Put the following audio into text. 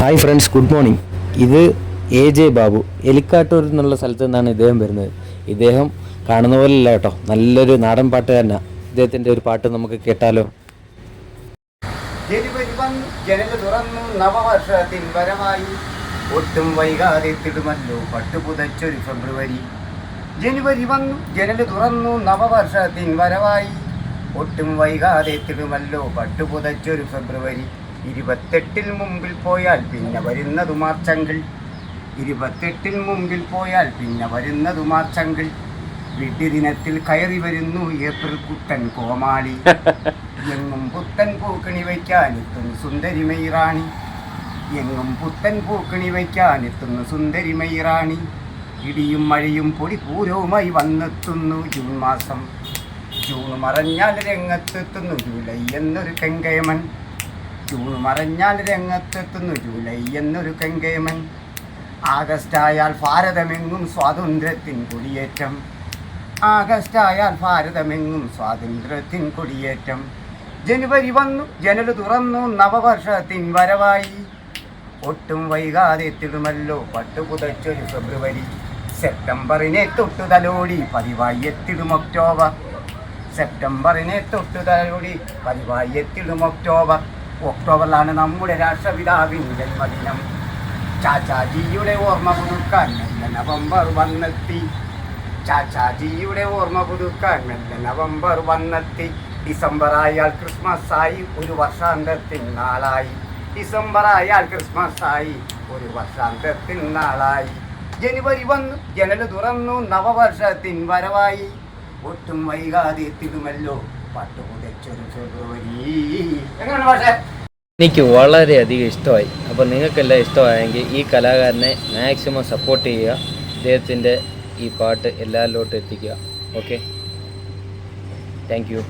Hi friends, good morning. ഇത് AJ Babu, Elikkattoor എന്നുള്ള സ്ഥലത്ത് നിന്നാണ് ഇദ്ദേഹം വരുന്നത്. ഇദ്ദേഹം കാണുന്ന പോലെയല്ല കേട്ടോ, നല്ലൊരു നാടൻ പാട്ടുകാരനാണ്. ഇദ്ദേഹത്തിൻ്റെ ഒരു പാട്ട് നമുക്ക് കേട്ടാലോ? ജനുവരി വന്നു, ജനൽ തുറന്നു, നവവർഷത്തിൻ വരവായി, ഒട്ടും വൈകാതെ തിടുമല്ലോ പട്ടുപുതച്ചൊരു ഫെബ്രുവരി. ജനുവരി വന്നു, ജനൽ തുറന്നു, നവവർഷത്തിൻ വരവായി, ഒട്ടും വൈകാതെ തിടുമല്ലോ പട്ടുപുതച്ചൊരു ഫെബ്രുവരി. 28 മുമ്പിൽ പോയാൽ പിന്നെ വരുന്നതു മാർച്ചങ്കിൾ. 28 മുമ്പിൽ പോയാൽ പിന്നെ വരുന്നതു മാർച്ചങ്കിൾ. വീട്ടുദിനത്തിൽ കയറി വരുന്നു ഏപ്രിൽ കുട്ടൻ കോമാളി. എങ്ങും പുത്തൻ പൂക്കണി വയ്ക്കാനെത്തുന്നു സുന്ദരിമൈ റാണി. എങ്ങും പുത്തൻ പൂക്കണി വയ്ക്കാനെത്തുന്നു സുന്ദരിമൈ റാണി. ഇടിയും മഴയും പൊടിപൂരവുമായി വന്നെത്തുന്നു ജൂൺ മാസം. ജൂൺ മറഞ്ഞാൽ രംഗത്തെത്തുന്നു ജൂലൈ എന്നൊരു കെങ്കേമൻ. ജൂൺ മറഞ്ഞാൽ രംഗത്തെത്തുന്നു ജൂലൈ എന്നൊരു കെങ്കേമൻ. ആഗസ്റ്റായാൽ ഭാരതമെങ്ങും സ്വാതന്ത്ര്യത്തിൻ കൊടിയേറ്റം. ആഗസ്റ്റായാൽ ഭാരതമെങ്ങും സ്വാതന്ത്ര്യത്തിൻ കൊടിയേറ്റം. ജനുവരി വന്നു, ജനൽ തുറന്നു, നവവർഷത്തിൻ വരവായി, ഒട്ടും വൈകാതെ എത്തിടുമല്ലോ പട്ടുപുതച്ചൊരു ഫെബ്രുവരി. സെപ്റ്റംബറിനെ തൊട്ടു തലോടി പതിവായി എത്തിടും ഒക്ടോബർ. സെപ്റ്റംബറിനെ തൊട്ടു തലോടി പതിവായി എത്തിടും ഒക്ടോബർ. ഒക്ടോബറിലാണ് നമ്മുടെ രാഷ്ട്രപിതാവിൻ്റെ ജന്മദിനം. ചാച്ചാജിയുടെ ഓർമ്മ പുതുക്കാൻ മെല്ലെ നവംബർ വന്നെത്തി. ചാച്ചാജിയുടെ ഓർമ്മ പുതുക്കാൻ മെല്ലെ നവംബർ വന്നെത്തി. ഡിസംബർ ആയാൽ ക്രിസ്മസ് ആയി, ഒരു വർഷാന്തത്തിൻ നാളായി. ഡിസംബർ ആയാൽ ക്രിസ്മസ് ആയി, ഒരു വർഷാന്തത്തിൻ നാളായി. ജനുവരി വന്നു, ജനൽ തുറന്നു, നവവർഷത്തിൻ വരവായി, ഒട്ടും വൈകാതെ എത്തിടുമല്ലോ പട്ടുപുതച്ചൊരു ഫെബ്രുവരി. എങ്ങനെയാണ് പക്ഷേ? എനിക്ക് വളരെയധികം ഇഷ്ടമായി. അപ്പോൾ നിങ്ങൾക്കെല്ലാം ഇഷ്ടമായെങ്കിൽ ഈ കലാകാരനെ മാക്സിമം സപ്പോർട്ട് ചെയ്യുക. ഇദ്ദേഹത്തിൻ്റെ ഈ പാട്ട് എല്ലാവരിലോട്ടും എത്തിക്കുക. Okay, thank you.